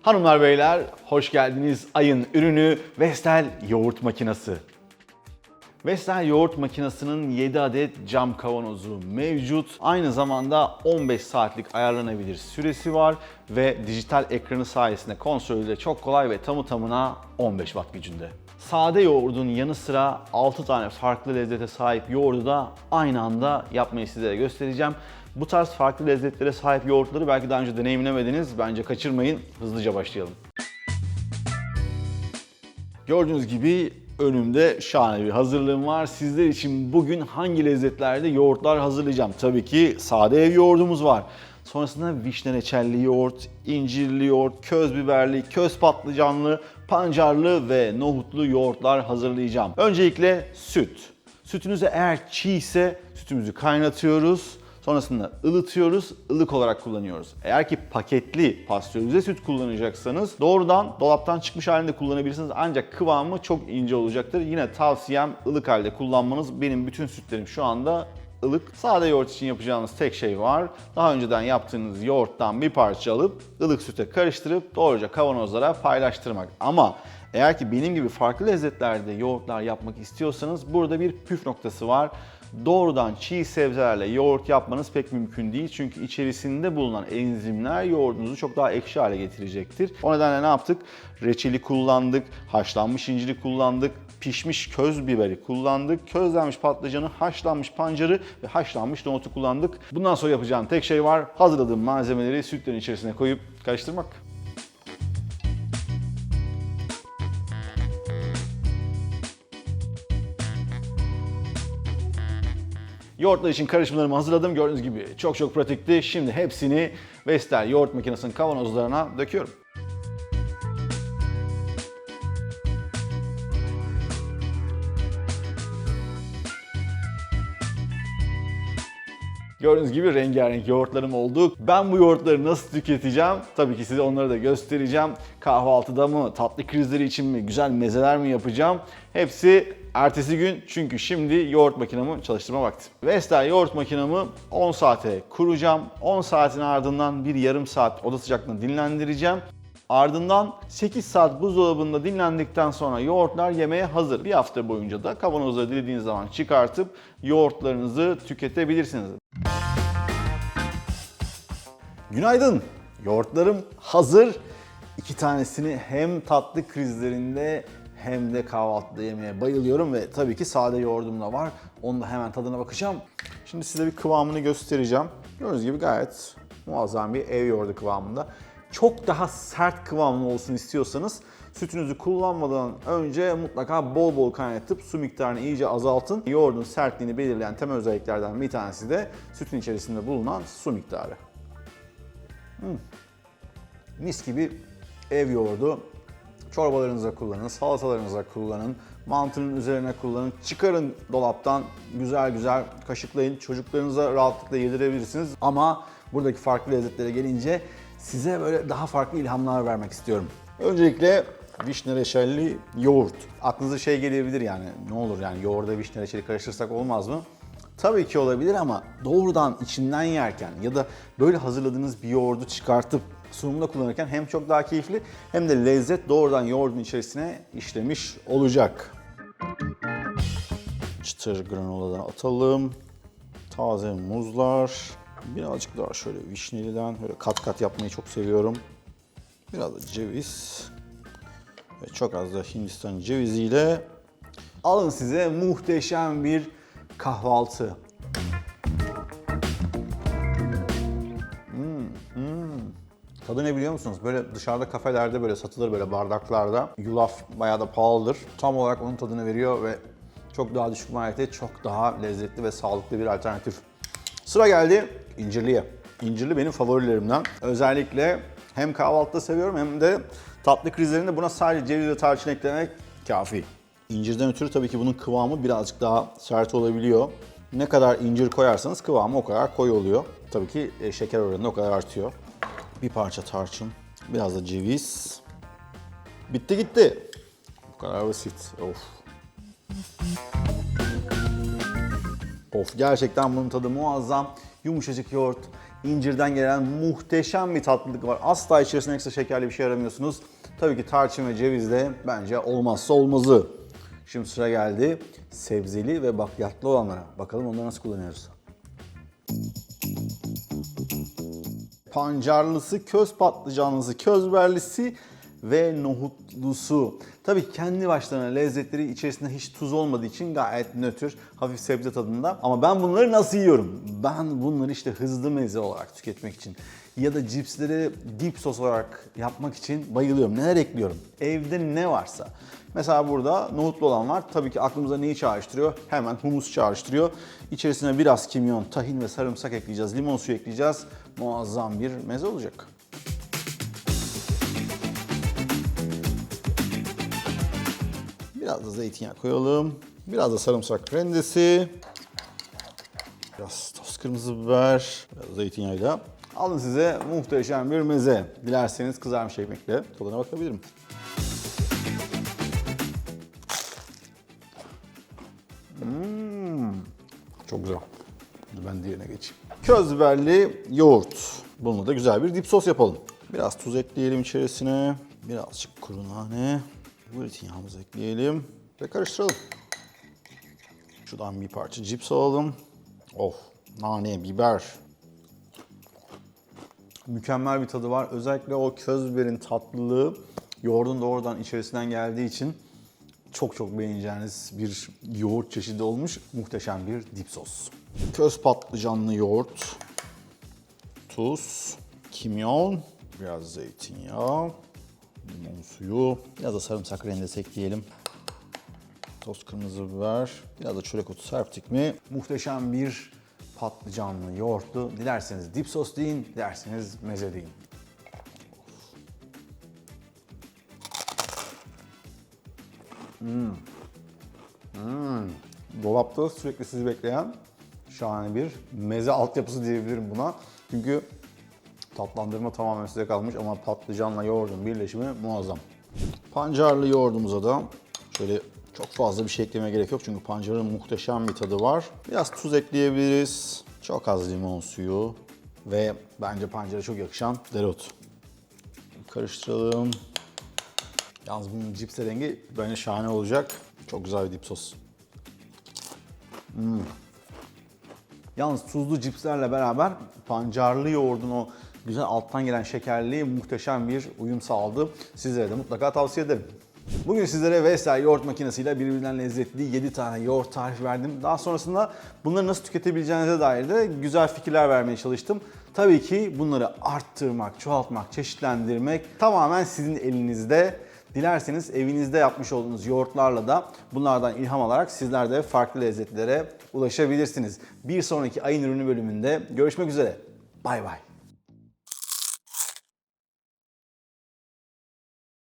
Hanımlar beyler hoş geldiniz. Ayın ürünü Vestel yoğurt makinesi. Vestel yoğurt makinesinin 7 adet cam kavanozu mevcut. Aynı zamanda 15 saatlik ayarlanabilir süresi var ve dijital ekranı sayesinde kontrolü de çok kolay ve tamı tamına 15 watt gücünde. Sade yoğurdun yanı sıra 6 tane farklı lezzete sahip yoğurdu da aynı anda yapmayı sizlere göstereceğim. Bu tarz farklı lezzetlere sahip yoğurtları belki daha önce deneyimlemediniz. Bence kaçırmayın. Hızlıca başlayalım. Gördüğünüz gibi önümde şahane bir hazırlığım var. Sizler için bugün hangi lezzetlerde yoğurtlar hazırlayacağım? Tabii ki sade ev yoğurdumuz var. Sonrasında vişne reçelli yoğurt, incirli yoğurt, köz biberli, köz patlıcanlı, pancarlı ve nohutlu yoğurtlar hazırlayacağım. Öncelikle süt. Sütünüz eğer çiğ ise sütümüzü kaynatıyoruz. Sonrasında ılıtıyoruz, ılık olarak kullanıyoruz. Eğer ki paketli pastörize süt kullanacaksanız doğrudan dolaptan çıkmış halinde kullanabilirsiniz. Ancak kıvamı çok ince olacaktır. Yine tavsiyem ılık halde kullanmanız. Benim bütün sütlerim şu anda ılık. Sade yoğurt için yapacağınız tek şey var. Daha önceden yaptığınız yoğurttan bir parça alıp ılık süte karıştırıp doğruca kavanozlara paylaştırmak. Ama eğer ki benim gibi farklı lezzetlerde yoğurtlar yapmak istiyorsanız burada bir püf noktası var. Doğrudan çiğ sebzelerle yoğurt yapmanız pek mümkün değil. Çünkü içerisinde bulunan enzimler yoğurdunuzu çok daha ekşi hale getirecektir. O nedenle ne yaptık? Reçeli kullandık, haşlanmış inciri kullandık, pişmiş köz biberi kullandık, közlenmiş patlıcanı, haşlanmış pancarı ve haşlanmış nohutu kullandık. Bundan sonra yapacağım tek şey var. Hazırladığım malzemeleri sütlerin içerisine koyup karıştırmak. Yoğurtlar için karışımlarımı hazırladım. Gördüğünüz gibi çok pratikti. Şimdi hepsini Vestel yoğurt makinesinin kavanozlarına döküyorum. Gördüğünüz gibi rengarenk yoğurtlarım oldu. Ben bu yoğurtları nasıl tüketeceğim? Tabii ki size onları da göstereceğim. Kahvaltıda mı, tatlı krizleri için mi, güzel mezeler mi yapacağım? Hepsi ertesi gün, çünkü şimdi yoğurt makinamı çalıştırma vakti. Vestel yoğurt makinamı 10 saate kuracağım. 10 saatin ardından bir yarım saat oda sıcaklığında dinlendireceğim. Ardından 8 saat buzdolabında dinlendikten sonra yoğurtlar yemeğe hazır. Bir hafta boyunca da kavanozları dilediğiniz zaman çıkartıp yoğurtlarınızı tüketebilirsiniz. Günaydın. Yoğurtlarım hazır. 2 tanesini hem tatlı krizlerinde hem de kahvaltıda yemeye bayılıyorum ve tabii ki sade yoğurdum da var. Onun da hemen tadına bakacağım. Şimdi size bir kıvamını göstereceğim. Gördüğünüz gibi gayet muazzam bir ev yoğurdu kıvamında. Çok daha sert kıvamlı olsun istiyorsanız sütünüzü kullanmadan önce mutlaka bol bol kaynatıp su miktarını iyice azaltın. Yoğurdun sertliğini belirleyen temel özelliklerden bir tanesi de sütün içerisinde bulunan su miktarı. Mis gibi ev yoğurdu. Çorbalarınıza kullanın, salatalarınıza kullanın, mantının üzerine kullanın. Çıkarın dolaptan, güzel güzel kaşıklayın. Çocuklarınıza rahatlıkla yedirebilirsiniz. Ama buradaki farklı lezzetlere gelince size böyle daha farklı ilhamlar vermek istiyorum. Öncelikle vişne reçelli yoğurt. Aklınıza şey gelebilir, yani ne olur yani yoğurda vişne reçeli karıştırsak olmaz mı? Tabii ki olabilir ama doğrudan içinden yerken ya da böyle hazırladığınız bir yoğurdu çıkartıp sunumda kullanırken hem çok daha keyifli hem de lezzet doğrudan yoğurdun içerisine işlemiş olacak. Çıtır granuladan atalım. Taze muzlar. Birazcık daha şöyle vişneliden böyle kat kat yapmayı çok seviyorum. Biraz da ceviz. Ve çok az da Hindistan ceviziyle alın size muhteşem bir kahvaltı. Tadı ne biliyor musunuz? Böyle dışarıda kafelerde böyle satılır, böyle bardaklarda. Yulaf bayağı da pahalıdır. Tam olarak onun tadını veriyor ve çok daha düşük maliyette çok daha lezzetli ve sağlıklı bir alternatif. Sıra geldi incirliye. İncirli benim favorilerimden. Özellikle hem kahvaltıda seviyorum hem de tatlı krizlerinde buna sadece ceviz ve tarçın eklemek kafi. İncirden ötürü tabii ki bunun kıvamı birazcık daha sert olabiliyor. Ne kadar incir koyarsanız kıvamı o kadar koyu oluyor. Tabii ki şeker oranı o kadar artıyor. Bir parça tarçın, biraz da ceviz. Bitti gitti. Bu kadar basit. Of, gerçekten bunun tadı muazzam. Yumuşacık yoğurt, İncirden gelen muhteşem bir tatlılık var. Asla içerisine ekstra şekerli bir şey aramıyorsunuz. Tabii ki tarçın ve ceviz de bence olmazsa olmazı. Şimdi sıra geldi sebzeli ve bakliyatlı olanlara. Bakalım onları nasıl kullanıyoruz. Pancarlısı, köz patlıcanlısı, közberlisi ve nohutlusu. Tabii kendi başlarına lezzetleri, içerisinde hiç tuz olmadığı için gayet nötr, hafif sebze tadında. Ama ben bunları nasıl yiyorum? Ben bunları işte hızlı meze olarak tüketmek için ya da cipsleri dip sos olarak yapmak için bayılıyorum. Neler ekliyorum? Evde ne varsa. Mesela burada nohutlu olan var. Tabii ki aklımıza neyi çağrıştırıyor? Hemen humus çağrıştırıyor. İçerisine biraz kimyon, tahin ve sarımsak ekleyeceğiz. Limon suyu ekleyeceğiz. Muazzam bir meze olacak. Biraz da zeytinyağı koyalım. Biraz da sarımsak rendesi. Biraz toz kırmızı biber. Biraz zeytinyağıyla. Alın size muhteşem bir meze. Dilerseniz kızarmış ekmekle tadına bakabilirim. Çok güzel. Ben diğerine geçeyim. Köz biberli yoğurt. Bununla da güzel bir dip sos yapalım. Biraz tuz ekleyelim içerisine. Birazcık kuru nane. Zeytinyağımızı ekleyelim ve karıştıralım. Şuradan bir parça cips alalım. Of, nane, biber. Mükemmel bir tadı var. Özellikle o köz biberin tatlılığı yoğurdun doğrudan içerisinden geldiği için çok beğeneceğiniz bir yoğurt çeşidi olmuş. Muhteşem bir dip sos. Köz patlıcanlı yoğurt, tuz, kimyon, biraz zeytinyağı, limon suyu, biraz da sarımsak rendesi ekleyelim. Toz kırmızı biber, biraz da çörek otu serptik mi muhteşem bir patlıcanlı yoğurtlu. Dilerseniz dip sos deyin, dilerseniz meze deyin. Dolapta sürekli sizi bekleyen şahane bir meze altyapısı diyebilirim buna. Çünkü tatlandırma tamamen size kalmış ama patlıcanla yoğurdun birleşimi muazzam. Pancarlı yoğurdumuza da şöyle çok fazla bir şey eklemeye gerek yok çünkü pancarın muhteşem bir tadı var. Biraz tuz ekleyebiliriz. Çok az limon suyu ve bence pancara çok yakışan dereotu. Karıştıralım. Yalnız bunun cipse rengi bence şahane olacak. Çok güzel bir dip sos. Yalnız tuzlu cipslerle beraber pancarlı yoğurdun o güzel alttan gelen şekerliği muhteşem bir uyum sağladı. Sizlere de mutlaka tavsiye ederim. Bugün sizlere Vestel yoğurt makinesiyle birbirinden lezzetli 7 tane yoğurt tarifi verdim. Daha sonrasında bunları nasıl tüketebileceğinize dair de güzel fikirler vermeye çalıştım. Tabii ki bunları arttırmak, çoğaltmak, çeşitlendirmek tamamen sizin elinizde. Dilerseniz evinizde yapmış olduğunuz yoğurtlarla da bunlardan ilham alarak sizler de farklı lezzetlere ulaşabilirsiniz. Bir sonraki ayın ürünü bölümünde görüşmek üzere. Bay bay.